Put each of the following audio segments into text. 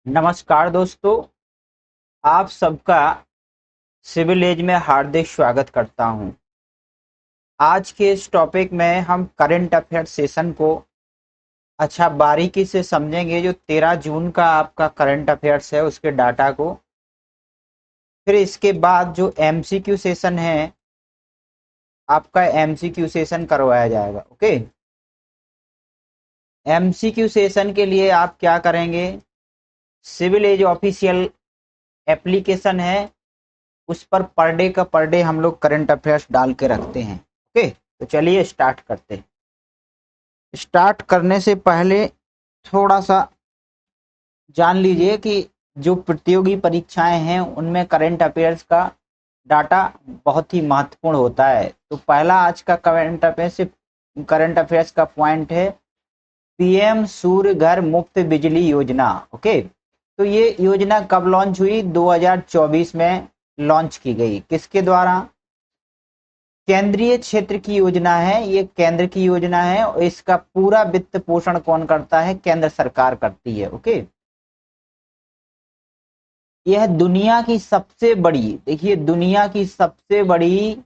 नमस्कार दोस्तों, आप सबका सिविल एज में हार्दिक स्वागत करता हूं। आज के इस टॉपिक में हम करंट अफेयर सेशन को अच्छा बारीकी से समझेंगे। जो 13 जून का आपका करंट अफेयर्स है उसके डाटा को, फिर इसके बाद जो एमसीक्यू सेशन है आपका एमसीक्यू सेशन करवाया जाएगा। ओके, एमसीक्यू सेशन के लिए आप क्या करेंगे, सिविल एज ऑफिशियल एप्लीकेशन है उस पर डे हम लोग करंट अफेयर्स डाल के रखते हैं। ओके, तो चलिए स्टार्ट करते हैं। स्टार्ट करने से पहले थोड़ा सा जान लीजिए कि जो प्रतियोगी परीक्षाएं हैं उनमें करंट अफेयर्स का डाटा बहुत ही महत्वपूर्ण होता है। तो पहला आज का करंट अफेयर्स का पॉइंट है पीएम सूर्य घर मुफ्त बिजली योजना। ओके, तो ये योजना कब लॉन्च हुई? 2024 में लॉन्च की गई। किसके द्वारा? केंद्रीय क्षेत्र की योजना है, ये केंद्र की योजना है और इसका पूरा वित्त पोषण कौन करता है? केंद्र सरकार करती है। ओके, यह दुनिया की सबसे बड़ी, देखिए दुनिया की सबसे बड़ी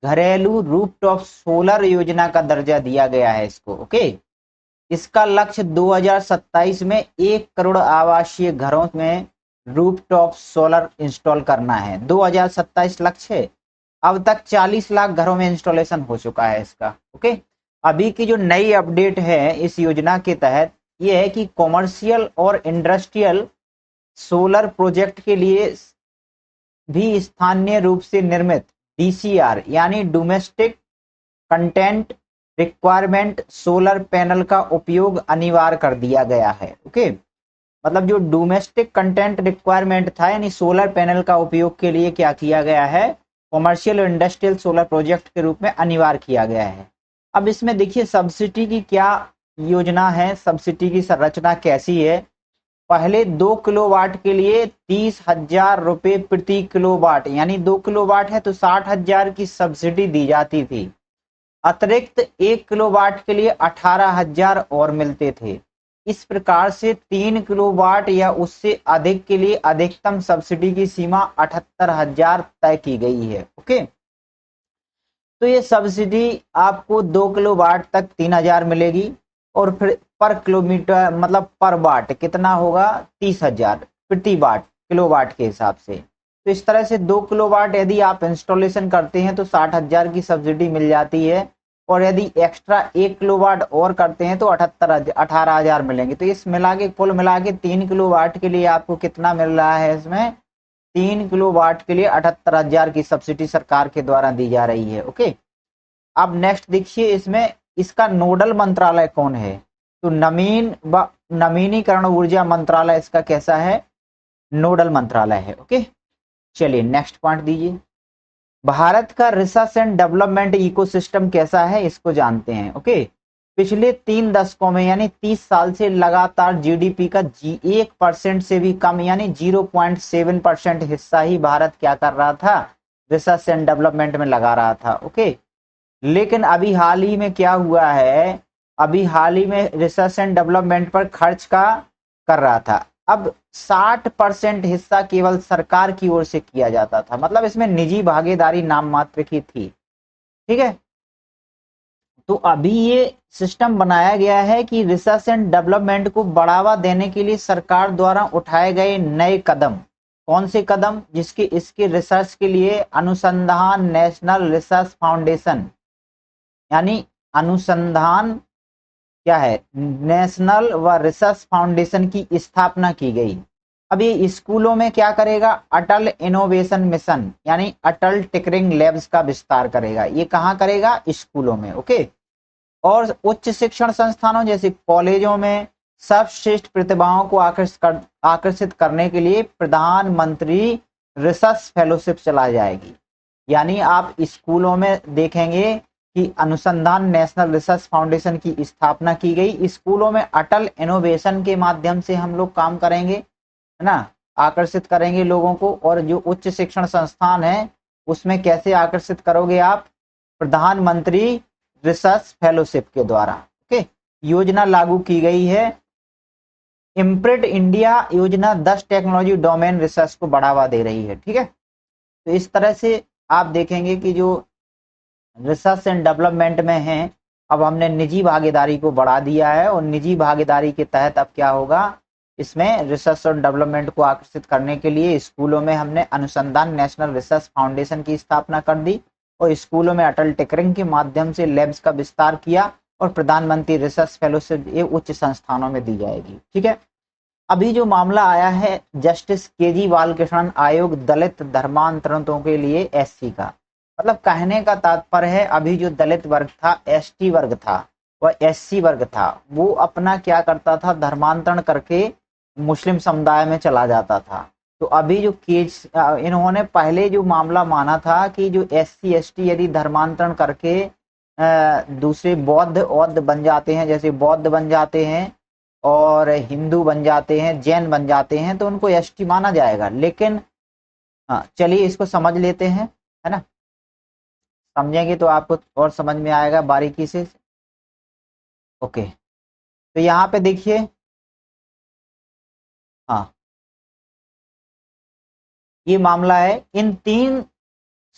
घरेलू रूफटॉप सोलर योजना का दर्जा दिया गया है इसको। ओके, इसका लक्ष्य 2027 में 1 करोड़ आवासीय घरों में रूफटॉप सोलर इंस्टॉल करना है। 2027 लक्ष्य है। अब तक 40 लाख घरों में इंस्टॉलेशन हो चुका है इसका। ओके, अभी की जो नई अपडेट है इस योजना के तहत ये है कि कॉमर्शियल और इंडस्ट्रियल सोलर प्रोजेक्ट के लिए भी स्थानीय रूप से निर्मित डीसीआर यानी domestic content requirement solar panel का उपयोग अनिवार्य कर दिया गया है। ओके, मतलब जो डोमेस्टिक कंटेंट रिक्वायरमेंट था यानी सोलर पैनल का उपयोग के लिए क्या किया गया है, कॉमर्शियल और इंडस्ट्रियल सोलर प्रोजेक्ट के रूप में अनिवार्य किया गया है। अब इसमें देखिए सब्सिडी की क्या योजना है, सब्सिडी की संरचना कैसी है। पहले 2 किलोवाट के लिए 30,000 रुपये प्रति किलोवाट, यानी 2 किलोवाट है तो 60,000 की सब्सिडी दी जाती थी। अतिरिक्त 1 किलोवाट के लिए 18,000 और मिलते थे। इस प्रकार से 3 किलोवाट या उससे अधिक के लिए अधिकतम सब्सिडी की सीमा 78,000 तय की गई है। ओके, तो ये सब्सिडी आपको 2 किलोवाट तक 3,000 मिलेगी और फिर पर किलोमीटर मतलब पर वाट कितना होगा? 30,000 प्रति वाट, किलोवाट के हिसाब से। तो इस तरह से 2 किलोवाट यदि आप इंस्टॉलेशन करते हैं तो 60,000 की सब्सिडी मिल जाती है और यदि एक्स्ट्रा 1 किलोवाट और करते हैं तो 18,000 मिलेंगे। तो इस मिला के कुल मिला के 3 किलोवाट के लिए आपको कितना मिल रहा है? इसमें 3 किलोवाट के लिए 78,000 की सब्सिडी सरकार के द्वारा दी जा रही है। ओके, अब नेक्स्ट देखिए इसमें इसका नोडल मंत्रालय कौन है? तो नवीनीकरण ऊर्जा मंत्रालय इसका कैसा है? नोडल मंत्रालय है। ओके, चलिए नेक्स्ट पॉइंट दीजिए। भारत का रिसर्च एंड डेवलपमेंट इकोसिस्टम कैसा है इसको जानते हैं। ओके, पिछले 3 दशकों में यानी 30 साल से लगातार जीडीपी का 1% से भी कम यानी 0.7% हिस्सा ही भारत क्या कर रहा था? रिसर्च एंड डेवलपमेंट में लगा रहा था। ओके, लेकिन अभी हाल ही में क्या हुआ है, अभी हाल ही में रिसर्च एंड डेवलपमेंट पर खर्च का कर रहा था। अब 60% हिस्सा केवल सरकार की ओर से किया जाता था, मतलब इसमें निजी भागीदारी नाम मात्र की थी। ठीक है, तो अभी ये सिस्टम बनाया गया है कि रिसर्च एंड डेवलपमेंट को बढ़ावा देने के लिए सरकार द्वारा उठाए गए नए कदम। कौन से कदम? जिसके इसके रिसर्च के लिए अनुसंधान नेशनल रिसर्च फाउंडेशन यानी अनुसंधान क्या है, नेशनल व रिसर्च फाउंडेशन की स्थापना की गई। अब ये स्कूलों में क्या करेगा? अटल इनोवेशन मिशन यानी अटल टिंकरिंग लैब्स का विस्तार करेगा। ये कहाँ करेगा? स्कूलों में। ओके, और उच्च शिक्षण संस्थानों जैसे कॉलेजों में सर्वश्रेष्ठ प्रतिभाओं को आकर्षित करने के लिए प्रधानमंत्री रिसर्च फेलोशिप चलाई जाएगी। यानी आप स्कूलों में देखेंगे कि अनुसंधान नेशनल रिसर्च फाउंडेशन की स्थापना की गई। स्कूलों में अटल इनोवेशन के माध्यम से हम लोग काम करेंगे, है ना, आकर्षित करेंगे लोगों को। और जो उच्च शिक्षण संस्थान है उसमें कैसे आकर्षित करोगे आप? प्रधानमंत्री रिसर्च फेलोशिप के द्वारा। ओके, योजना लागू की गई है इम्प्रिंट इंडिया योजना 10 टेक्नोलॉजी डोमेन रिसर्च को बढ़ावा दे रही है। ठीक है, तो इस तरह से आप देखेंगे कि जो रिसर्च एंड डेवलपमेंट में है, अब हमने निजी भागीदारी को बढ़ा दिया है और निजी भागीदारी के तहत अब क्या होगा, इसमें रिसर्च और डेवलपमेंट को आकर्षित करने के लिए स्कूलों में हमने अनुसंधान नेशनल रिसर्च फाउंडेशन की स्थापना कर दी और स्कूलों में अटल टिकरिंग के माध्यम से लैब्स का विस्तार किया और प्रधानमंत्री रिसर्च फेलोशिप ये उच्च संस्थानों में दी जाएगी। ठीक है, अभी जो मामला आया है जस्टिस केजी बालकृष्णन आयोग दलित धर्मांतरितों के लिए एससी का, मतलब कहने का तात्पर्य है अभी जो दलित वर्ग था, एसटी वर्ग था, वह एससी वर्ग था, वो अपना क्या करता था, धर्मांतरण करके मुस्लिम समुदाय में चला जाता था। तो अभी जो केस इन्होंने पहले जो मामला माना था कि जो एससी एसटी यदि धर्मांतरण करके दूसरे बौद्ध बन जाते हैं, जैसे बौद्ध बन जाते हैं और हिंदू बन जाते हैं, जैन बन जाते हैं, तो उनको एसटी माना जाएगा। लेकिन हाँ, चलिए इसको समझ लेते हैं, है ना, समझेंगे तो आपको और समझ में आएगा बारीकी से। ओके, तो यहाँ पे देखिए, हाँ ये मामला है, इन 3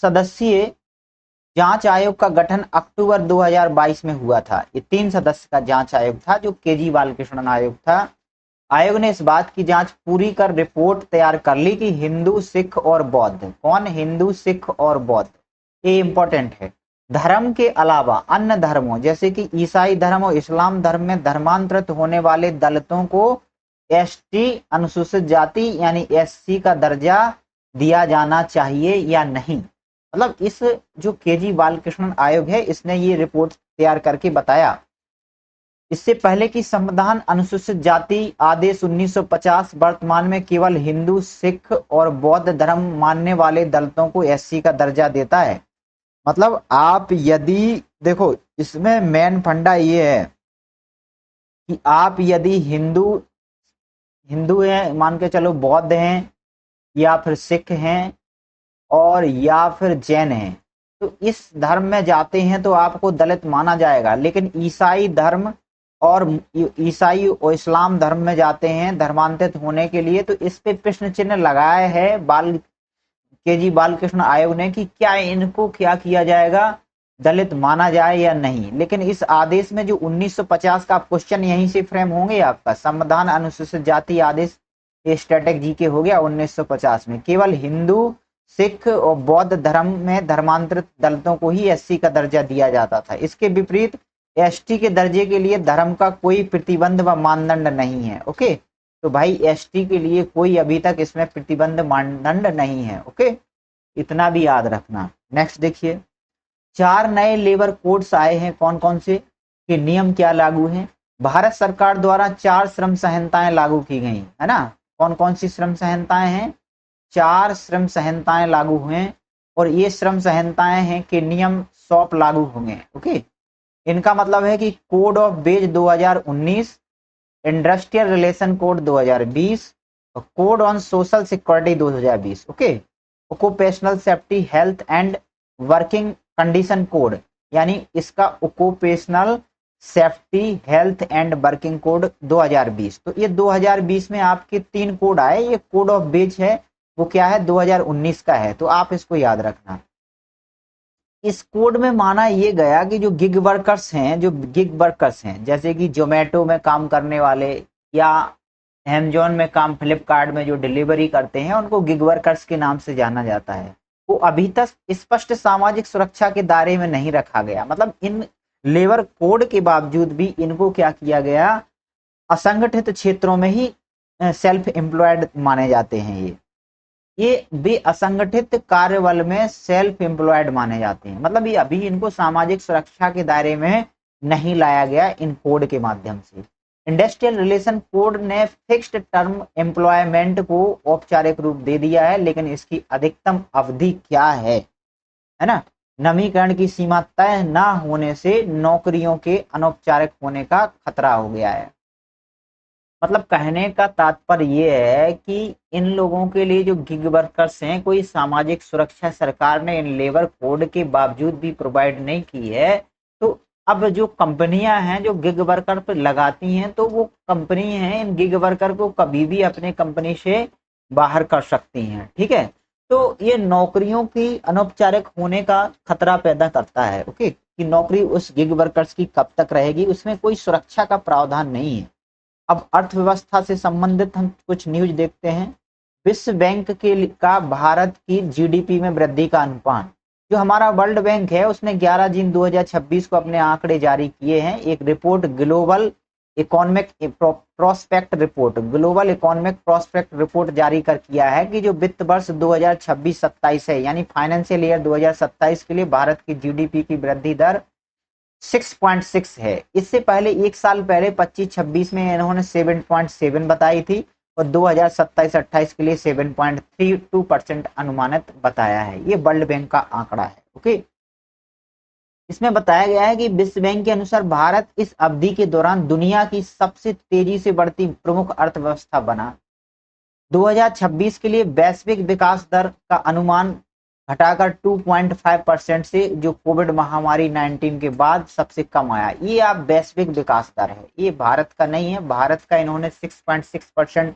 सदस्यीय जांच आयोग का गठन अक्टूबर 2022 में हुआ था। ये 3 सदस्य का जांच आयोग था जो केजी बालकृष्णन आयोग था। आयोग ने इस बात की जांच पूरी कर रिपोर्ट तैयार कर ली कि हिंदू, सिख और बौद्ध, कौन, हिंदू, सिख और बौद्ध, ये इंपॉर्टेंट है, धर्म के अलावा अन्य धर्मों जैसे कि ईसाई धर्म और इस्लाम धर्म में धर्मांतरित होने वाले दलितों को एसटी अनुसूचित जाति यानी एससी का दर्जा दिया जाना चाहिए या नहीं। मतलब इस जो केजी बालकृष्णन आयोग है इसने ये रिपोर्ट तैयार करके बताया। इससे पहले कि संविधान अनुसूचित जाति आदेश 1950 वर्तमान में केवल हिंदू, सिख और बौद्ध धर्म मानने वाले दलितों को एससी का दर्जा देता है। मतलब आप यदि देखो, इसमें मेन फंडा ये है कि आप यदि हिंदू हैं, मान के चलो बौद्ध हैं या फिर सिख हैं और या फिर जैन हैं, तो इस धर्म में जाते हैं तो आपको दलित माना जाएगा। लेकिन ईसाई धर्म और ईसाई और इस्लाम धर्म में जाते हैं धर्मांतरित होने के लिए, तो इस पे प्रश्न चिन्ह लगाया है केजी बालकृष्ण आयोग ने कि क्या इनको क्या किया जाएगा, दलित माना जाए या नहीं। लेकिन इस आदेश में जो 1950 का क्वेश्चन यहीं से फ्रेम होंगे आपका, संविधान अनुसूचित जाति आदेश स्टैटिक जी के हो गया 1950 में, केवल हिंदू, सिख और बौद्ध धर्म में धर्मांतरित दलितों को ही एससी का दर्जा दिया जाता था। इसके विपरीत एसटी के दर्जे के लिए धर्म का कोई प्रतिबंध व मानदंड नहीं है। ओके, तो भाई एसटी के लिए कोई अभी तक इसमें प्रतिबंध मानदंड नहीं है। ओके, इतना भी याद रखना। नेक्स्ट देखिए, 4 नए लेबर कोड्स आए हैं, कौन कौन से, कि नियम क्या लागू हैं। भारत सरकार द्वारा 4 श्रम संहिताएं लागू की गई है ना। कौन कौन सी श्रम संहिताएं हैं, 4 श्रम संहिताएं लागू हुए और ये श्रम संहिताएं हैं कि नियम सॉप लागू होंगे। ओके, इनका मतलब है कि code of ways 2019, industrial relation code 2020 और code on social security 2020। Okay, occupational safety health and working condition code, यानी इसका occupational safety health and working code 2020। तो ये 2020 में आपके 3 कोड आए। ये कोड ऑफ वेज है, वो क्या है, 2019 का है, तो आप इसको याद रखना। इस कोड में माना ये गया कि जो गिग वर्कर्स हैं, जैसे कि जोमेटो में काम करने वाले या अमेज़न में काम, फ्लिपकार्ट में जो डिलीवरी करते हैं, उनको गिग वर्कर्स के नाम से जाना जाता है। वो अभी तक स्पष्ट सामाजिक सुरक्षा के दायरे में नहीं रखा गया। मतलब इन लेबर कोड के बावजूद भी इनको क्या किया गया, असंगठित क्षेत्रों में ही सेल्फ एम्प्लॉयड माने जाते हैं। ये भी असंगठित कार्यबल में सेल्फ एम्प्लॉयड माने जाते हैं। मतलब ये अभी इनको सामाजिक सुरक्षा के दायरे में नहीं लाया गया इन कोड के माध्यम से। इंडस्ट्रियल रिलेशन कोड ने फिक्स्ड टर्म एम्प्लॉयमेंट को औपचारिक रूप दे दिया है, लेकिन इसकी अधिकतम अवधि क्या है ना, नवीकरण की सीमा तय न होने से नौकरियों के अनौपचारिक होने का खतरा हो गया है। मतलब कहने का तात्पर्य ये है कि इन लोगों के लिए जो गिग वर्कर्स हैं, कोई सामाजिक सुरक्षा सरकार ने इन लेबर कोड के बावजूद भी प्रोवाइड नहीं की है। तो अब जो कंपनियां हैं जो गिग वर्कर पर लगाती हैं, तो वो कंपनी है इन गिग वर्कर को कभी भी अपने कंपनी से बाहर कर सकती हैं। ठीक है, तो ये नौकरियों की अनौपचारिक होने का खतरा पैदा करता है। ओके, कि नौकरी उस गिग वर्कर्स की कब तक रहेगी, उसमें कोई सुरक्षा का प्रावधान नहीं है। अब अर्थव्यवस्था से संबंधित हम कुछ न्यूज देखते हैं। विश्व बैंक का भारत की जीडीपी में वृद्धि का अनुमान, जो हमारा वर्ल्ड बैंक है उसने 11 जून 2026 को अपने आंकड़े जारी किए हैं। एक report global economic prospect report जारी कर किया है कि जो वित्त वर्ष 2026-27 है, यानी फाइनेंशियल ईयर 2027 के लिए भारत की जीडीपी की वृद्धि दर 6.6 है। इससे पहले एक साल पहले 25-26 में इन्होंने 7.7 बताई थी और 2027-28 के लिए 7.32% अनुमानित बताया है। ये वर्ल्ड बैंक का आंकड़ा है। ओके, इसमें बताया गया है कि विश्व बैंक के अनुसार भारत इस अवधि के दौरान दुनिया की सबसे तेजी से बढ़ती प्रमुख अर्थव्यवस्था बना। 2026 के लिए वैश्विक विकास दर का अनुमान घटाकर 2.5% से, जो कोविड महामारी 19 के बाद सबसे कम आया। ये आप वैश्विक विकास दर है, ये भारत का नहीं है। भारत का इन्होंने 6.6%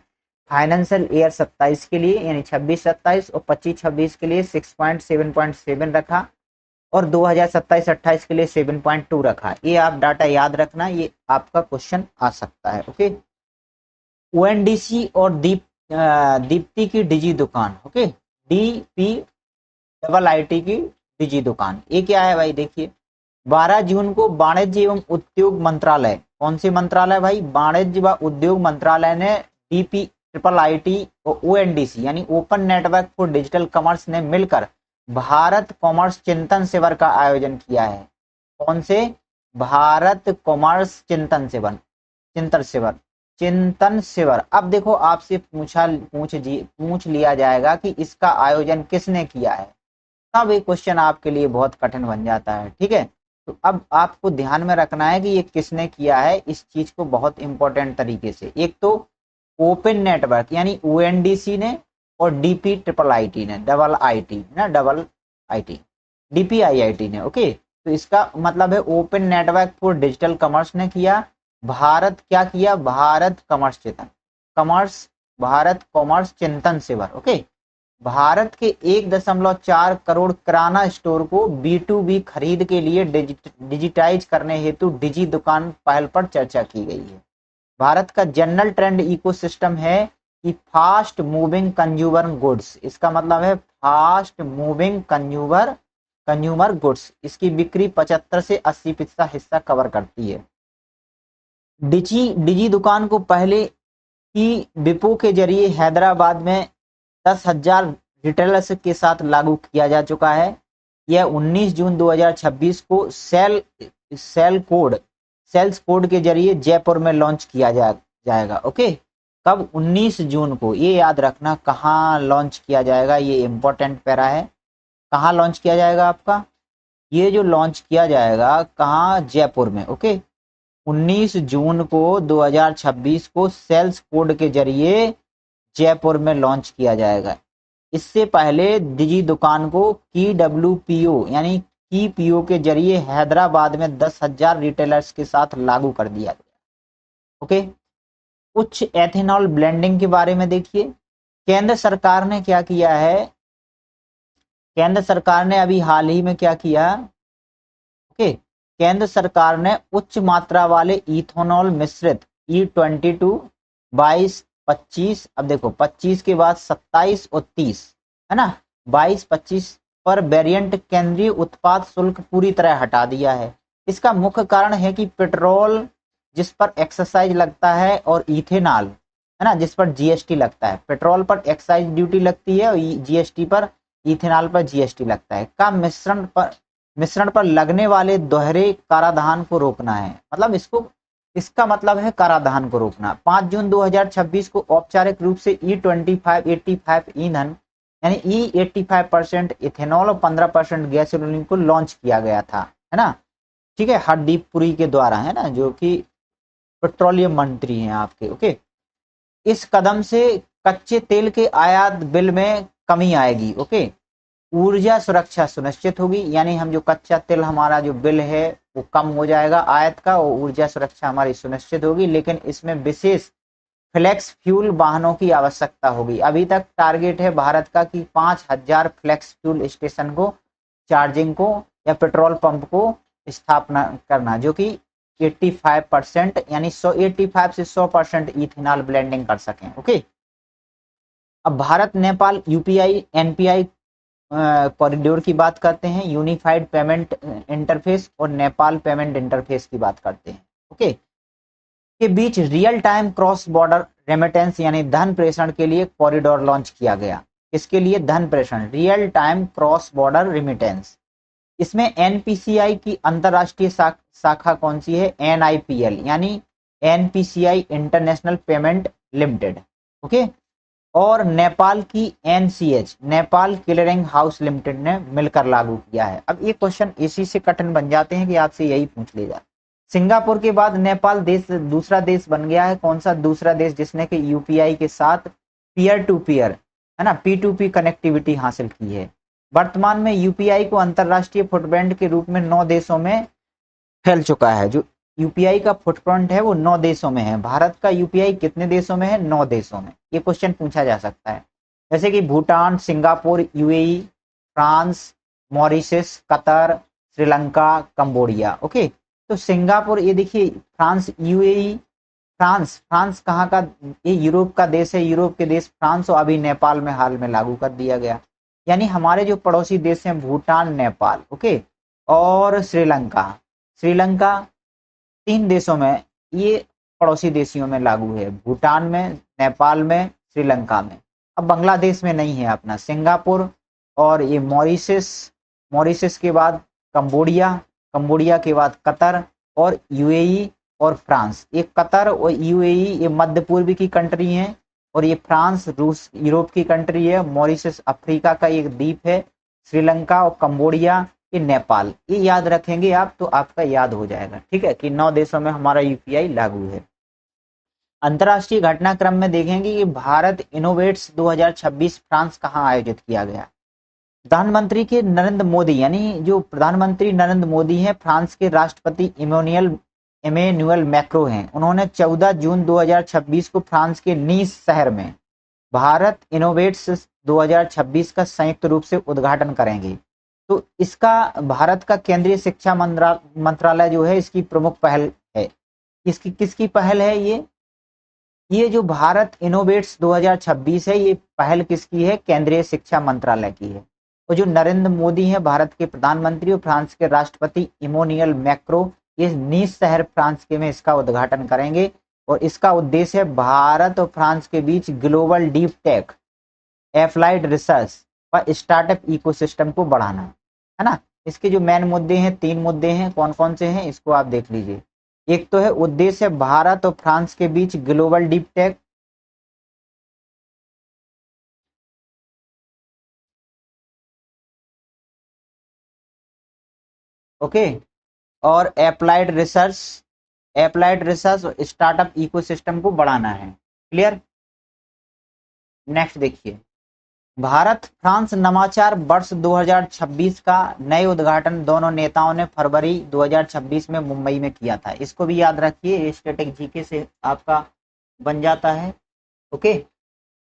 फाइनेंशियल ईयर 27 के लिए यानी 26-27 और 25-26 के लिए 6.7 रखा और 2027-28 के लिए 7.2 रखा। ये आप डाटा याद रखना, ये आपका क्वेश्चन आ सकता है। ओके, ओएनडीसी और दीप्ति की डिजी दुकान। ओके, DPIIT की डिजी दुकान, ये क्या है भाई? देखिए 12 जून को वाणिज्य एवं उद्योग मंत्रालय, कौन से मंत्रालय भाई? वाणिज्य व उद्योग मंत्रालय ने DPIIT और ओएनडीसी यानी open network for digital commerce ने मिलकर भारत कॉमर्स चिंतन शिविर का आयोजन किया है। कौन से? भारत कॉमर्स चिंतन शिविर। अब देखो आपसे पूछ लिया जाएगा कि इसका आयोजन किसने किया है, तब ये क्वेश्चन आपके लिए बहुत कठिन बन जाता है। ठीक है, तो अब आपको ध्यान में रखना है कि ये किसने किया है, इस चीज को बहुत इंपॉर्टेंट तरीके से। एक तो ओपन नेटवर्क यानी ओएनडीसी ने और DPIIT ने, डबल आईटी DPIIT ने। ओके, तो इसका मतलब है open network for digital commerce ने किया। भारत क्या किया? भारत कॉमर्स चिंतन शिविर। ओके, भारत के 1.4 करोड़ किराना स्टोर को B2B खरीद के लिए डिजिटाइज करने हेतु डिजी दुकान पहल पर चर्चा की गई है। भारत का जनरल ट्रेंड इकोसिस्टम है कि फास्ट मूविंग कंज्यूमर गुड्स, इसका मतलब है फास्ट मूविंग कंज्यूमर गुड्स, इसकी बिक्री 75 से 80% हिस्सा कवर करती है। डिजी दुकान को पहले ही विपो के जरिए हैदराबाद में 10,000 रिटेलर्स के साथ लागू किया जा चुका है। यह 19 जून 2026 को सेल्स कोड के जरिए जयपुर में लॉन्च किया जाएगा। ओके, कब? 19 जून को, ये याद रखना। कहाँ लॉन्च किया जाएगा, ये इंपॉर्टेंट पैरा है। कहाँ लॉन्च किया जाएगा आपका? ये जो लॉन्च किया जाएगा कहाँ? जयपुर में। ओके, 19 जून को 2026 को सेल्स कोड के जरिए जयपुर में लॉन्च किया जाएगा। इससे पहले डिजी दुकान को KWPO यानी की पीओ के जरिए हैदराबाद में 10,000 रिटेलर्स के साथ लागू कर दिया गया। ओके, उच्च एथेनॉल ब्लेंडिंग के बारे में देखिए। केंद्र सरकार ने क्या किया है? केंद्र सरकार ने अभी हाल ही में क्या किया? ओके, केंद्र सरकार ने उच्च मात्रा वाले इथेनॉल मिश्रित E22, 22, 25, अब देखो 25 के बाद 27 और 30 है ना, 22-25 पर वेरिएंट केंद्रीय उत्पाद शुल्क पूरी तरह हटा दिया है। इसका मुख्य कारण है कि पेट्रोल जिस पर एक्साइज लगता है और इथेनॉल है ना जिस पर जीएसटी लगता है, पेट्रोल पर एक्साइज ड्यूटी लगती है और जीएसटी पर, इथेनॉल पर जीएसटी लगता है, का मिश्रण पर लगने वाले दोहरे कराधान को रोकना है। मतलब इसका मतलब है कराधान को रोकना। 5 जून 2026 को औपचारिक रूप से E85 ईंधन यानी E85% इथेनॉल और 15% गैसोलीन को लॉन्च किया गया था, है ना। ठीक है, हरदीप पुरी के द्वारा, है ना, जो कि पेट्रोलियम मंत्री हैं आपके। ओके, इस कदम से कच्चे तेल के आयात बिल में कमी आएगी। ओके, ऊर्जा सुरक्षा सुनिश्चित होगी, यानी हम जो कच्चा तेल हमारा जो बिल है वो कम हो जाएगा आयात का, और ऊर्जा सुरक्षा हमारी सुनिश्चित होगी। लेकिन इसमें विशेष फ्लेक्स फ्यूल वाहनों की आवश्यकता होगी। अभी तक टारगेट है भारत का कि 5000 फ्लेक्स फ्यूल स्टेशन को, चार्जिंग को या पेट्रोल पंप को स्थापना करना, जो कि 85% यानी 85 से 100% इथेनॉल ब्लेंडिंग कर सकें। ओके, अब Bharat Nepal UPI NPI corridor की बात करते हैं, यूनिफाइड पेमेंट इंटरफेस और नेपाल पेमेंट इंटरफेस की बात करते हैं। ओके, के बीच real time cross border remittance यानी धन प्रेषण के लिए कॉरिडोर लॉन्च किया गया। इसके लिए धन प्रेषण, real time cross border remittance. इसमें एनपीसीआई की अंतरराष्ट्रीय शाखा कौन सी है? एनआईपीएल यानी NPCI international payment limited. Okay, और नेपाल की NCH Nepal clearing house limited ने मिलकर लागू किया है। अब ये क्वेश्चन इसी से कठिन बन जाते हैं कि आपसे यही पूछ लिया। सिंगापुर के बाद नेपाल देश दूसरा देश बन गया है। कौन सा दूसरा देश? जिसने कि यूपीआई के साथ पीयर टू पीयर है ना, P2P कनेक्टिविटी हासिल की है। वर्तमान में यूपीआई को अंतरराष्ट्रीय फुटप्रिंट के रूप में 9 देशों में फैल चुका है। जो यूपीआई का फुटप्रिंट है वो 9 देशों में है। भारत का यूपीआई कितने देशों में है? 9 देशों में। ये क्वेश्चन पूछा जा सकता है, जैसे कि Bhutan, Singapore, UAE, France, Mauritius, Qatar, Sri Lanka, Cambodia. Okay, तो सिंगापुर, ये देखिए फ्रांस, यूएई, फ्रांस, फ्रांस कहाँ का? ये यूरोप का देश है, यूरोप के देश फ्रांस, और अभी नेपाल में हाल में लागू कर दिया गया। यानी हमारे जो पड़ोसी देश हैं भूटान, नेपाल, ओके, और श्रीलंका, श्रीलंका 3 देशों में ये पड़ोसी देशियों में लागू है, भूटान में, नेपाल में, श्रीलंका में। अब बांग्लादेश में नहीं है अपना। सिंगापुर और ये मॉरिशस, मॉरिशस के बाद कंबोडिया, कंबोडिया के बाद कतर और यूएई और फ्रांस। ये कतर और यूएई ये मध्य पूर्व की कंट्री हैं, और ये फ्रांस रूस यूरोप की कंट्री है। मॉरिशस अफ्रीका का एक द्वीप है। श्रीलंका और कंबोडिया ये नेपाल। ये याद रखेंगे आप तो आपका याद हो जाएगा, ठीक है, कि 9 देशों में हमारा यूपीआई लागू है। अंतरराष्ट्रीय घटनाक्रम में देखेंगे कि भारत इनोवेट्स 2026 फ्रांस कहाँ आयोजित किया गया। प्रधानमंत्री के नरेंद्र मोदी, यानी जो प्रधानमंत्री नरेंद्र मोदी हैं, फ्रांस के राष्ट्रपति इमैनुअल मैक्रों हैं। उन्होंने 14 जून 2026 को फ्रांस के नीस शहर में भारत इनोवेट्स 2026 का संयुक्त रूप से उद्घाटन करेंगे। तो इसका भारत का केंद्रीय शिक्षा मंत्रालय जो है इसकी प्रमुख पहल है। इसकी किसकी पहल है? ये जो भारत इनोवेट्स 2026 है, ये पहल किसकी है? केंद्रीय शिक्षा मंत्रालय की है। और जो नरेंद्र मोदी हैं भारत के प्रधानमंत्री और फ्रांस के राष्ट्रपति इमैनुअल मैक्रों, ये नीस शहर फ्रांस के में इसका उद्घाटन करेंगे। और इसका उद्देश्य है भारत और फ्रांस के बीच global deep tech, applied research और स्टार्टअप इकोसिस्टम को बढ़ाना, है ना। इसके जो मेन मुद्दे हैं, 3 मुद्दे हैं, कौन कौन से हैं इसको आप देख लीजिए। एक तो है उद्देश्य भारत और फ्रांस के बीच ग्लोबल डीप टेक, ओके, और अप्लाइड रिसर्च और स्टार्टअप इकोसिस्टम को बढ़ाना है। क्लियर? नेक्स्ट देखिए, भारत फ्रांस नवाचार वर्ष 2026 का नए उद्घाटन दोनों नेताओं ने फरवरी 2026 में मुंबई में किया था। इसको भी याद रखिए, स्टैटिक जीके से आपका बन जाता है। ओके,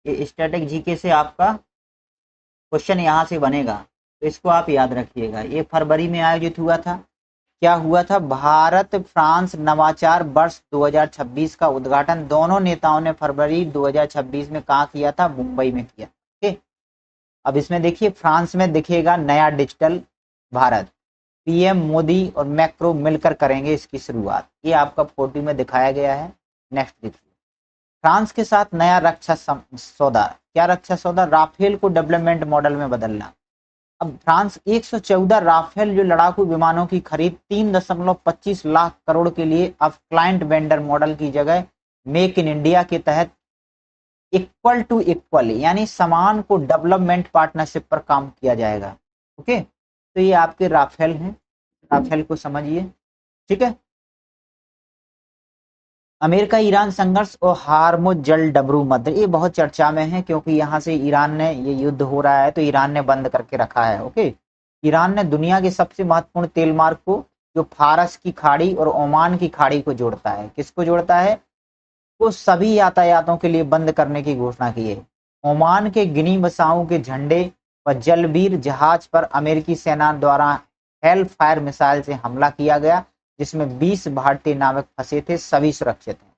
ये स्टैटिक जीके से आपका क्वेश्चन यहाँ से बनेगा, तो इसको आप याद रखिएगा। ये फरवरी में आयोजित हुआ था। क्या हुआ था? भारत फ्रांस नवाचार वर्ष 2026 का उद्घाटन दोनों नेताओं ने फरवरी 2026 में कहाँ किया था? मुंबई में किया। ओके, अब इसमें देखिए फ्रांस में दिखेगा नया डिजिटल भारत, पीएम मोदी और मैक्रो मिलकर करेंगे इसकी शुरुआत। ये आपका फोटो में दिखाया गया है। नेक्स्ट देखिए, फ्रांस के साथ नया रक्षा सौदा। क्या रक्षा सौदा? राफेल को डेवलपमेंट मॉडल में बदलना। अब फ्रांस 114 राफेल जो लड़ाकू विमानों की खरीद 3.25 लाख करोड़ के लिए अब क्लाइंट वेंडर मॉडल की जगह मेक इन इंडिया के तहत इक्वल टू इक्वल यानी समान को डेवलपमेंट पार्टनरशिप पर काम किया जाएगा। ओके, तो ये आपके राफेल हैं, राफेल को समझिए, ठीक है। अमेरिका ईरान संघर्ष और हार्मुज जल डमरू मध्य, ये बहुत चर्चा में है क्योंकि यहाँ से ईरान ने, ये युद्ध हो रहा है तो ईरान ने बंद करके रखा है। ओके, ईरान ने दुनिया के सबसे महत्वपूर्ण तेल मार्ग को, जो फारस की खाड़ी और ओमान की खाड़ी को जोड़ता है, किसको जोड़ता है, वो सभी यातायातों के लिए बंद करने की घोषणा की है। ओमान के गिनी बसाओं के झंडे व जलवीर जहाज पर अमेरिकी सेना द्वारा हेल फायर मिसाइल से हमला किया गया, जिसमें 20 भारतीय नाविक फंसे थे, सभी सुरक्षित हैं।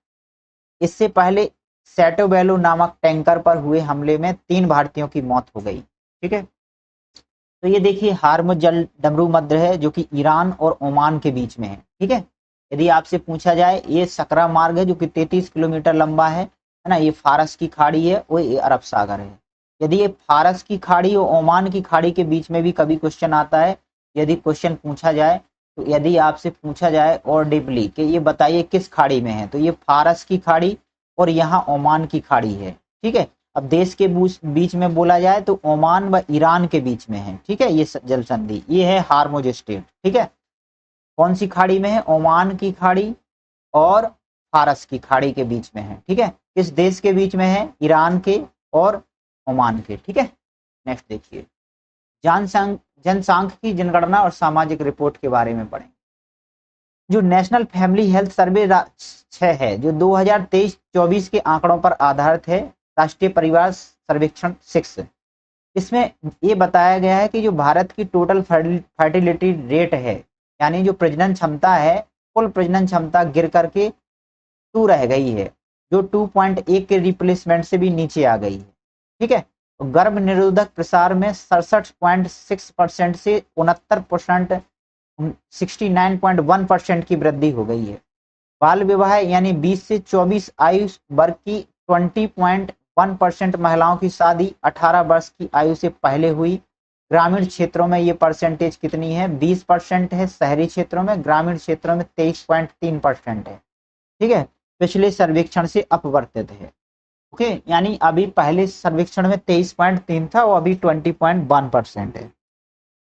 इससे पहले सैटोबेलो नामक टैंकर पर हुए हमले में 3 भारतीयों की मौत हो गई। ठीक है, तो ये देखिए हार्मुज जल डमरू मध्य है जो कि ईरान और ओमान के बीच में है। ठीक है, यदि आपसे पूछा जाए, ये सकरा मार्ग है जो कि 33 किलोमीटर लंबा है ना, ये फारस की खाड़ी है, वो ये अरब सागर है। यदि ये फारस की खाड़ी और ओमान की खाड़ी के बीच में भी कभी क्वेश्चन आता है, यदि क्वेश्चन पूछा जाए, तो यदि आपसे पूछा जाए और डीपली कि ये बताइए किस खाड़ी में है, तो ये फारस की खाड़ी और यहाँ ओमान की खाड़ी है। ठीक है, अब देश के बीच में बोला जाए तो ओमान व ईरान के बीच में है। ठीक है, ये जल संधि, ये है हार्मुज स्ट्रेट। ठीक है, कौन सी खाड़ी में है, ओमान की खाड़ी और फारस की खाड़ी के बीच में है। ठीक है, किस देश के बीच में है, ईरान के और ओमान के। ठीक है, नेक्स्ट देखिए, जनसांख्यिकी जनगणना और सामाजिक रिपोर्ट के बारे में पढ़ें। जो नेशनल फैमिली हेल्थ सर्वे 6 है, जो 2023-24 के आंकड़ों पर आधारित है, राष्ट्रीय परिवार सर्वेक्षण 6, इसमें ये बताया गया है कि जो भारत की टोटल फर्टिलिटी रेट है, यानी जो प्रजनन क्षमता है, कुल प्रजनन क्षमता गिर करके 2 रह गई है, जो 2.1 के रिप्लेसमेंट से भी नीचे आ गई है। ठीक है, गर्भ निरोधक प्रसार में 67.6% से 69%, 69.1% की वृद्धि हो गई है। बाल विवाह यानी 20 से 24 आयु वर्ग की 20.1% महिलाओं की शादी 18 वर्ष की आयु से पहले हुई। ग्रामीण क्षेत्रों में ये परसेंटेज कितनी है, 20% है, शहरी क्षेत्रों में, ग्रामीण क्षेत्रों में 23.3% है। ठीक है, पिछले सर्वेक्षण से अपवर्तित है। ओके, यानी अभी पहले सर्वेक्षण में 23.3 था, वो अभी 20.1% है।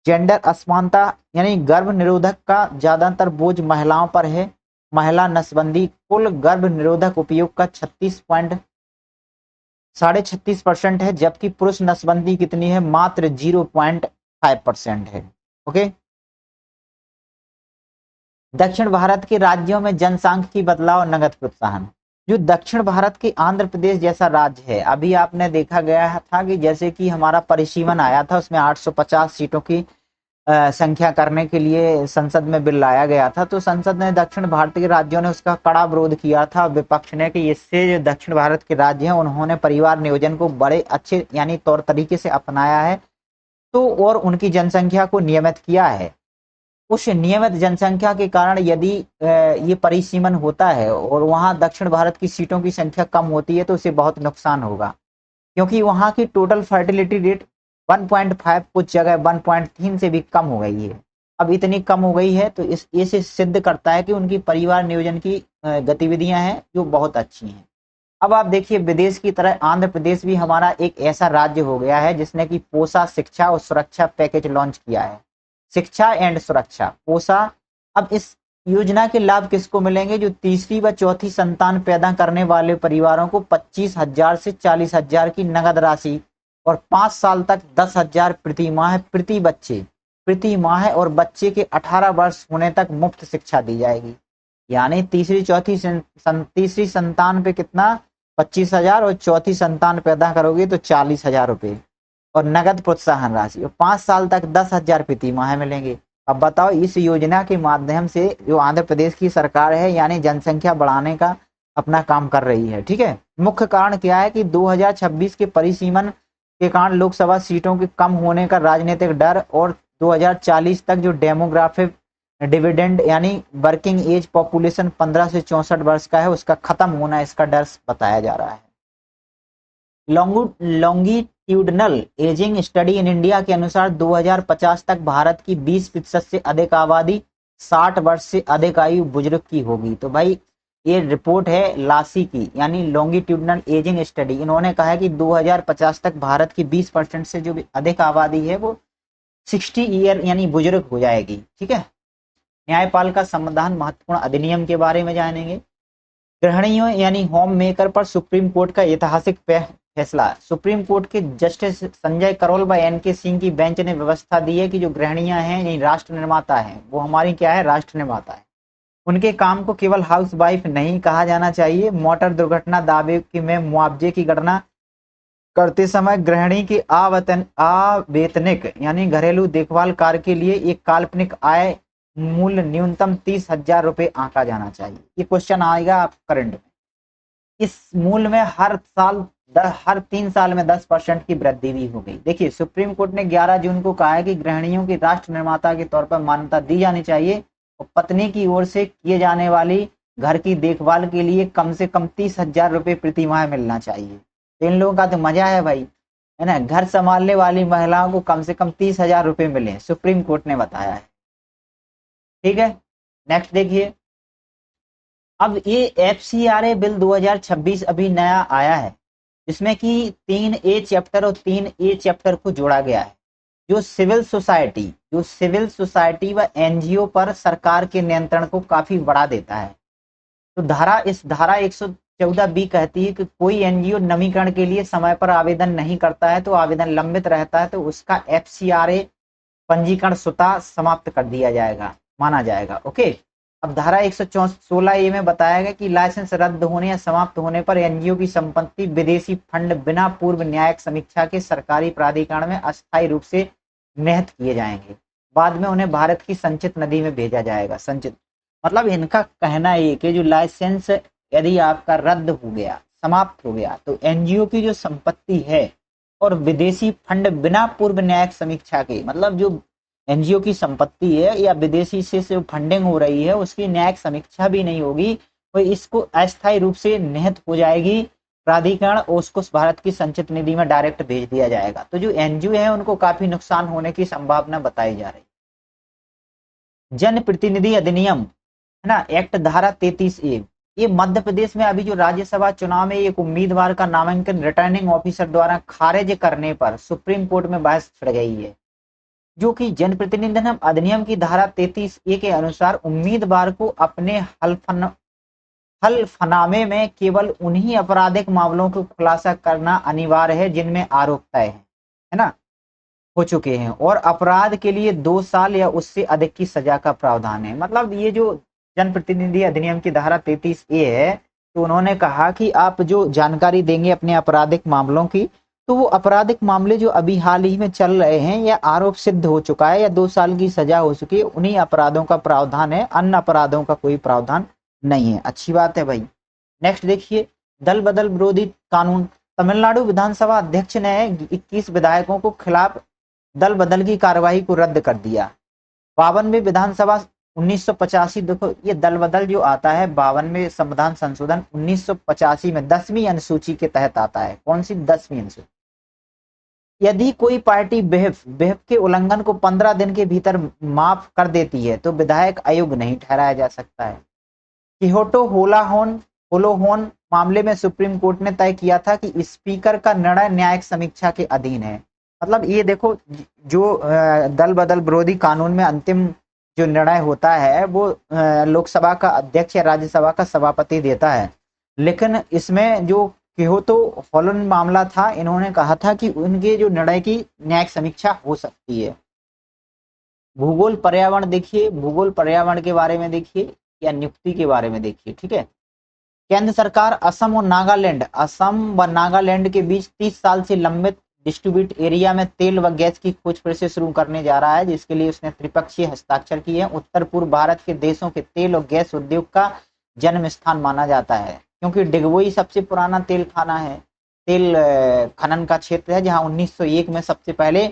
जेंडर असमानता यानी गर्भ निरोधक का ज्यादातर बोझ महिलाओं पर है। महिला नसबंदी कुल गर्भ निरोधक उपयोग का 36.36% है, जबकि पुरुष नसबंदी कितनी है, मात्र 0.5% है। ओके, दक्षिण भारत के राज्यों में जनसांख्यिकी बदलाव, नगद प्रोत्साहन। जो दक्षिण भारत के आंध्र प्रदेश जैसा राज्य है, अभी आपने देखा गया था कि जैसे कि हमारा परिसीमन आया था, उसमें 850 सीटों की संख्या करने के लिए संसद में बिल लाया गया था, तो संसद ने, दक्षिण भारत के राज्यों ने उसका कड़ा विरोध किया था, विपक्ष ने, कि इससे जो दक्षिण भारत के राज्य हैं उन्होंने परिवार नियोजन को बड़े अच्छे यानी तौर तरीके से अपनाया है, तो और उनकी जनसंख्या को नियमित किया है। उस नियमित जनसंख्या के कारण यदि ये परिसीमन होता है और वहां दक्षिण भारत की सीटों की संख्या कम होती है, तो उसे बहुत नुकसान होगा, क्योंकि वहां की टोटल फर्टिलिटी रेट 1.5, कुछ जगह 1.3 से भी कम हो गई है। अब इतनी कम हो गई है तो इसे सिद्ध करता है कि उनकी परिवार नियोजन की गतिविधियां हैं जो बहुत अच्छी हैं। अब आप देखिए, विदेश की तरह आंध्र प्रदेश भी हमारा एक ऐसा राज्य हो गया है जिसने कि पोषा शिक्षा और सुरक्षा पैकेज लॉन्च किया है। शिक्षा एंड सुरक्षा, पोषा। अब इस योजना के लाभ किसको मिलेंगे, जो तीसरी व चौथी संतान पैदा करने वाले परिवारों को 25,000 से 40,000 की नगद राशि और 5 साल तक 10,000 प्रति माह प्रति माह और बच्चे के 18 वर्ष होने तक मुफ्त शिक्षा दी जाएगी। यानी तीसरी संतान पे कितना, 25,000, और चौथी संतान पैदा करोगे तो 40,000 रुपए और नगद प्रोत्साहन राशि, और 5 साल तक 10,000 प्रति माह मिलेंगे। अब बताओ, इस योजना के माध्यम से जो आंध्र प्रदेश की सरकार है, यानी जनसंख्या बढ़ाने का अपना काम कर रही है। ठीक है, मुख्य कारण क्या है कि 2026 के परिसीमन के कारण लोकसभा सीटों के कम होने का राजनीतिक डर और 2040 तक जो डेमोग्राफिक डिविडेंड यानी वर्किंग एज पॉपुलेशन 15 से 64 वर्ष का है, उसका खत्म होना, इसका डर बताया जा रहा है। Longitudinal ageing study in India के अनुसार 2050 तक भारत की 20% से अधिक आबादी 60 वर्ष से अधिक आयु बुजुर्ग की होगी। तो भाई ये रिपोर्ट है लासी की, यानी लॉन्गिट्यूडनल एजिंग स्टडी। इन्होंने कहा है कि 2050 तक भारत की 20% से जो अधिक आबादी है वो 60 ईयर यानी बुजुर्ग हो जाएगी। ठीक है, न्यायपाल का संविधान महत्वपूर्ण अधिनियम के बारे में जानेंगे। गृहिणियों यानी होम मेकर पर सुप्रीम कोर्ट का ऐतिहासिक फैसला। सुप्रीम कोर्ट के जस्टिस संजय करोल व एन.के. सिंह की बेंच ने व्यवस्था दी है कि जो गृहिणियां हैं यानी राष्ट्र निर्माता हैं, वो हमारी क्या है, राष्ट्र निर्माता है। उनके काम को केवल हाउस वाइफ नहीं कहा जाना चाहिए। मोटर दुर्घटना दावे की में मुआवजे की गणना करते समय गृहिणी की अवेतनिक यानी घरेलू देखभाल कार्य के लिए एक काल्पनिक आय मूल्य न्यूनतम 30,000 रुपए आंका जाना चाहिए। ये क्वेश्चन आएगा आप करंट में। इस मूल्य में हर 3 साल में 10% की वृद्धि भी हो गई। देखिए, सुप्रीम कोर्ट ने 11 जून को कहा है कि गृहिणियों की राष्ट्र निर्माता के तौर पर मान्यता दी जानी चाहिए और पत्नी की ओर से किए जाने वाली घर की देखभाल के लिए कम से कम 30,000 रुपए प्रति माह मिलना चाहिए। तो इन लोगों का तो मजा है भाई, है ना। घर संभालने वाली महिलाओं को कम से कम 30,000 रुपए मिले, सुप्रीम कोर्ट ने बताया है। ठीक है, नेक्स्ट देखिए। अब ये FCRA बिल 2026 अभी नया आया है, जिसमें कि 3A चैप्टर और 3A चैप्टर को जोड़ा गया है, जो सिविल सोसाइटी व NGO पर सरकार के नियंत्रण को काफी बढ़ा देता है। तो इस धारा 114B कहती है कि कोई NGO नवीकरण के लिए समय पर आवेदन नहीं करता है तो आवेदन लंबित रहता है तो उसका FCRA पंजीकरण स्वतः समाप्त कर दिया जाएगा, माना जाएगा। ओके। अब धारा 116A में बताया गया कि लाइसेंस रद्द होने या समाप्त होने पर NGO की संपत्ति विदेशी फंड बिना पूर्व न्यायिक समीक्षा के सरकारी प्राधिकरण में अस्थायी रूप से निहित किए जाएंगे। बाद में उन्हें भारत की संचित नदी में भेजा जाएगा। संचित मतलब इनका कहना है कि जो लाइसेंस यदि आपका रद्द हो गया, समाप्त हो गया, तो NGO की जो संपत्ति है और विदेशी फंड बिना पूर्व न्यायिक समीक्षा के, मतलब जो NGO की संपत्ति है या विदेशी से फंडिंग हो रही है उसकी न्यायिक समीक्षा भी नहीं होगी, तो इसको अस्थायी रूप से निहित हो जाएगी प्राधिकरण और उसको भारत की संचित निधि में डायरेक्ट भेज दिया जाएगा। तो जो NGO है उनको काफी नुकसान होने की संभावना बताई जा रही। जन प्रतिनिधि अधिनियम, है ना, एक्ट धारा 33A, ये मध्य प्रदेश में अभी जो राज्यसभा चुनाव में एक उम्मीदवार का नामांकन रिटर्निंग ऑफिसर द्वारा खारिज करने पर सुप्रीम कोर्ट में बहस छिड़ गई है, जो कि जनप्रतिनिधि अधिनियम की धारा 33A के अनुसार उम्मीदवार को अपने हलफनामे में केवल उन्हीं आपराधिक मामलों को खुलासा करना अनिवार्य है जिनमें आरोप तय है ना, हो चुके हैं और अपराध के लिए 2 साल या उससे अधिक की सजा का प्रावधान है। मतलब ये जो जनप्रतिनिधि अधिनियम की धारा 33A है, तो उन्होंने कहा कि आप जो जानकारी देंगे अपने आपराधिक मामलों की, तो वो आपराधिक मामले जो अभी हाल ही में चल रहे हैं या आरोप सिद्ध हो चुका है या 2 साल की सजा हो चुकी है, उन्हीं अपराधों का प्रावधान है, अन्य अपराधों का कोई प्रावधान नहीं है। अच्छी बात है भाई। नेक्स्ट देखिए, दल बदल विरोधी कानून। तमिलनाडु विधानसभा अध्यक्ष ने 21 विधायकों को खिलाफ दल बदल की कार्यवाही को रद्द कर दिया। 52वें विधानसभा 1985, देखो ये दल बदल जो आता है 52वें संविधान संशोधन 1985 में 10वीं अनुसूची के तहत आता है। कौन सी? 10वीं अनुसूची। यदि कोई पार्टी विहिप के उल्लंघन को 15 दिन के भीतर माफ कर देती है तो विधायक अयोग्य नहीं ठहराया जा सकता है। किहोटो होलोहोन मामले में सुप्रीम कोर्ट ने तय किया था कि स्पीकर का निर्णय न्यायिक समीक्षा के अधीन है। मतलब ये देखो, जो दल बदल विरोधी कानून में अंतिम जो निर्णय होता है वो लोकसभा का अध्यक्ष या राज्यसभा का सभापति देता है, लेकिन इसमें जो किहोटो होलोन मामला था, इन्होंने कहा था कि उनके जो निर्णय की न्यायिक समीक्षा हो सकती है। भूगोल पर्यावरण देखिए, भूगोल पर्यावरण के बारे में देखिए या नियुक्ति के बारे में देखिए। ठीक है, केंद्र सरकार असम व नागालैंड के बीच 30 साल से लंबित डिस्ट्रीब्यूट एरिया में तेल व गैस की खोज फिर से शुरू करने जा रहा है, जिसके लिए उसने त्रिपक्षीय हस्ताक्षर किए हैं। उत्तर पूर्व भारत के देशों के तेल और गैस उद्योग का जन्म स्थान माना जाता है, क्योंकि डिगबोई सबसे पुराना तेल खनन का क्षेत्र है, जहां 1901 में सबसे पहले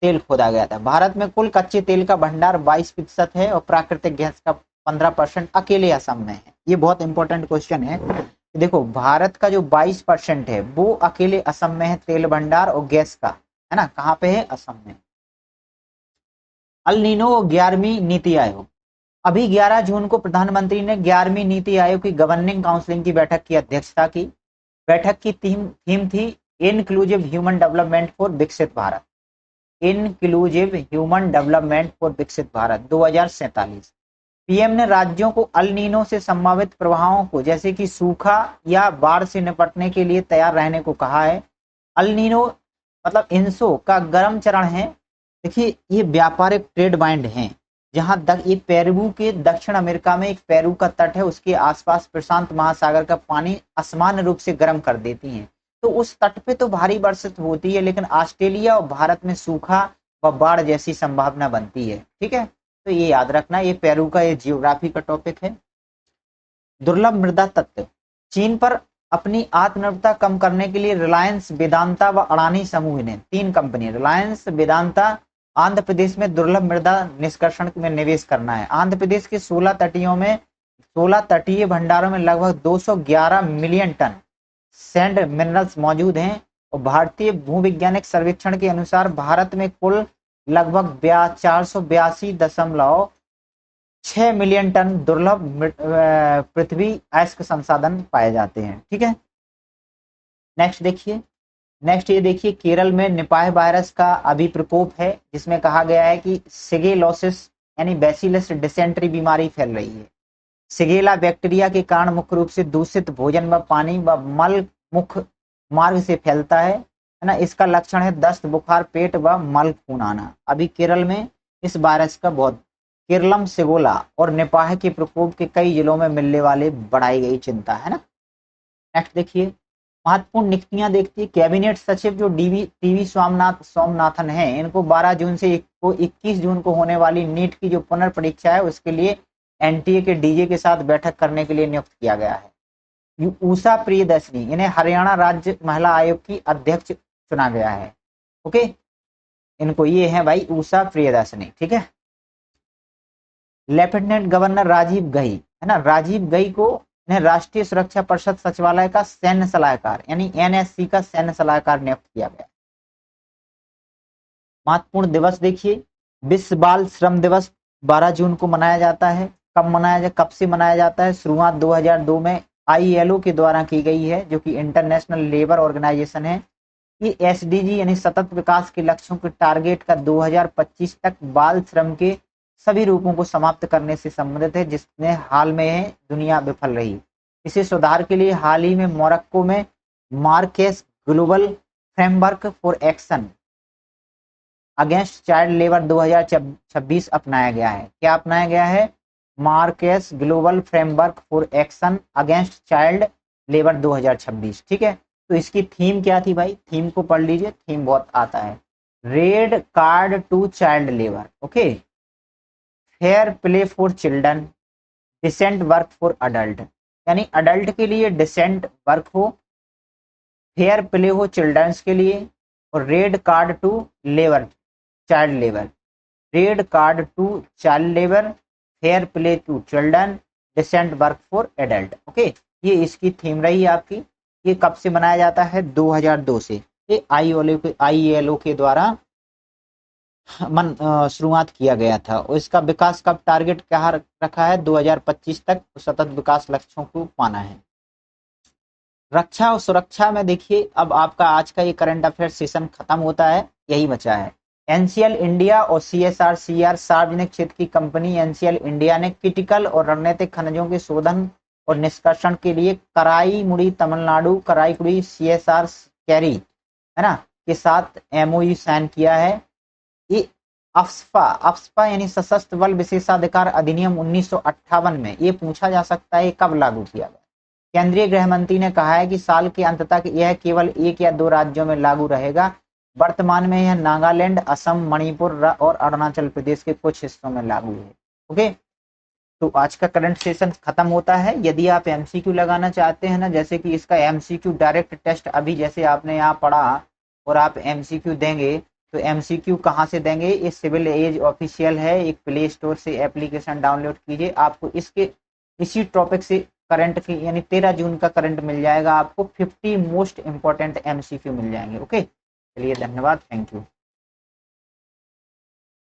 तेल खोदा गया था। भारत में कुल कच्चे तेल का भंडार 22% है और प्राकृतिक गैस का 15% अकेले असम में है। ये बहुत इंपॉर्टेंट क्वेश्चन है। देखो, भारत का जो 22% है वो अकेले असम में है, तेल भंडार और गैस का, है ना। कहाँ पे है? असम में। अल नीनो 11वीं नीति आयोग। अभी 11 जून को प्रधानमंत्री ने 11वीं नीति आयोग की गवर्निंग काउंसिल की बैठक की अध्यक्षता की। बैठक की थीम थी इनक्लूसिव ह्यूमन डेवलपमेंट फॉर विकसित Bharat. Inclusive human development for विकसित भारत 2047। पीएम ने राज्यों को अल नीनो से संभावित प्रभावों को जैसे कि सूखा या बाढ़ से निपटने के लिए तैयार रहने को कहा है। अल नीनो मतलब इंसो का गर्म चरण है। देखिए ये व्यापारिक ट्रेड बाइंड हैं, जहां ये पेरू के दक्षिण अमेरिका में एक पेरू का तट है, उसके आसपास प्रशांत महासागर का पानी असामान्य रूप से गर्म कर देती हैं। तो उस तट पे तो भारी वर्षा होती है, लेकिन ऑस्ट्रेलिया और भारत में सूखा व बाढ़ जैसी संभावना बनती है। ठीक है, तो ये याद रखना, ये पेरू का ये जियोग्राफी का टॉपिक है। दुर्लभ मृदा तत्व। चीन पर अपनी आत्मनिर्भरता कम करने के लिए रिलायंस, वेदांता व अडानी समूह ने, 3 कंपनी रिलायंस, वेदांता, आंध्र प्रदेश में दुर्लभ मृदा निष्कर्षण में निवेश करना है। आंध्र प्रदेश के 16 तटीय भंडारों में लगभग 211 मिलियन टन सैंड मिनरल्स मौजूद हैं और भारतीय भूविज्ञानिक सर्वेक्षण के अनुसार भारत में कुल लगभग 482.6 मिलियन टन दुर्लभ पृथ्वी अयस्क संसाधन पाए जाते हैं। ठीक है, नेक्स्ट देखिए, नेक्स्ट ये देखिए, केरल में निपाह वायरस का अभी प्रकोप है, जिसमें कहा गया है कि सिगेलोसिस यानी बैसिलस डिसेंट्री बीमारी फैल रही है। सिगेला बैक्टीरिया के कारण मुख्य रूप से दूषित भोजन व पानी व मल मुख्य मार्ग से फैलता है ना। इसका लक्षण है दस्त, बुखार, पेट व मल खून आना। अभी केरल में इस वायरस का बहुत, केरलम, सिगोला और निपाह के प्रकोप के कई जिलों में मिलने वाले बढ़ाई गई चिंता है ना। नेक्स्ट देखिए, महत्वपूर्ण नियुक्तियां देखती है। कैबिनेट सचिव जो टीवी स्वामीनाथन है, इनको 12 जून से 21 जून को होने वाली नीट की जो पुनर्परीक्षा है उसके लिए एनटीए के डीजे के साथ बैठक करने के लिए नियुक्त किया गया है। उषा प्रियदर्शनी, इन्हें हरियाणा राज्य महिला आयोग की अध्यक्ष चुना गया है। ओके, इनको ये है भाई उषा प्रियदर्शनी। ठीक है, लेफ्टिनेंट गवर्नर राजीव गही है ना, राजीव गही को इन्हें राष्ट्रीय सुरक्षा परिषद सचिवालय का सैन्य सलाहकार यानी एनएससी का सैन्य सलाहकार नियुक्त किया गया। महत्वपूर्ण दिवस देखिए, विश्व बाल श्रम दिवस 12 जून को मनाया जाता है। कब से मनाया जाता है? शुरुआत 2002 में आईएलओ के द्वारा की गई है, जो कि इंटरनेशनल लेबर ऑर्गेनाइजेशन है। ये एसडीजी यानी सतत विकास के लक्ष्यों के टारगेट का 2025 तक बाल श्रम के सभी रूपों को समाप्त करने से संबंधित है, जिसमें हाल में दुनिया विफल रही। इसे सुधार के लिए हाल ही में मोरक्को में Marquez global framework for action against child labour 2026 अपनाया गया है। क्या अपनाया गया है? Marquez global framework for action against child labour 2026। ठीक है, तो इसकी थीम क्या थी भाई? थीम को पढ़ लीजिए, थीम बहुत आता है। Red card to child labour, okay, fair play for children, decent work for adult, यानी अडल्ट के लिए डिसेंट वर्क हो, फेयर प्ले हो चिल्ड्रंस के लिए, और red card to labour, child labour, red card to child labour, fair play to children, decent work for adult. Okay, ये इसकी थीम रही आपकी। ये कब से मनाया जाता है? 2002 से। ये आईएलओ के द्वारा शुरुआत किया गया था। और इसका विकास कब टारगेट क्या रखा है? 2025 तक सतत विकास लक्ष्यों को पाना है। रक्षा और सुरक्षा में देखिए, अब आपका आज का ये करंट अफेयर सेशन खत्म होता है, यही बचा है। एनसीएल इंडिया और सीएसआरसीआर सार्वजनिक क्षेत्र की कंपनी एनसीएल इंडिया ने क्रिटिकल और रणनीतिक खनिजों के शोधन और निष्कर्षण के लिए कराईमुड़ी तमिलनाडु, कराईकुड़ी सीएसआर कैरी है ना के साथ एमओयू साइन किया है। ये अफ्स्पा यानी सशस्त्र बल विशेषाधिकार अधिनियम 1958 में ये पूछा जा सकता है कब लागू किया गया। केंद्रीय गृह मंत्री ने कहा है कि साल के अंत तक यह केवल 1 या 2 राज्यों में लागू रहेगा। वर्तमान में यह नागालैंड, असम, मणिपुर और अरुणाचल प्रदेश के कुछ हिस्सों में लागू है। ओके, तो आज का करंट सेशन खत्म होता है। यदि आप एमसीक्यू लगाना चाहते हैं ना, जैसे कि इसका एमसीक्यू डायरेक्ट टेस्ट अभी जैसे आपने यहाँ पढ़ा और आप एमसीक्यू देंगे, तो एमसीक्यू कहाँ से देंगे? ये सिविल एज ऑफिशियल है, एक प्ले स्टोर से एप्लीकेशन डाउनलोड कीजिए, आपको इसी टॉपिक से करंट की यानी 13 जून का करंट मिल जाएगा। आपको 50 मोस्ट इंपॉर्टेंट एमसीक्यू मिल जाएंगे। ओके, चलिए धन्यवाद, थैंक यू।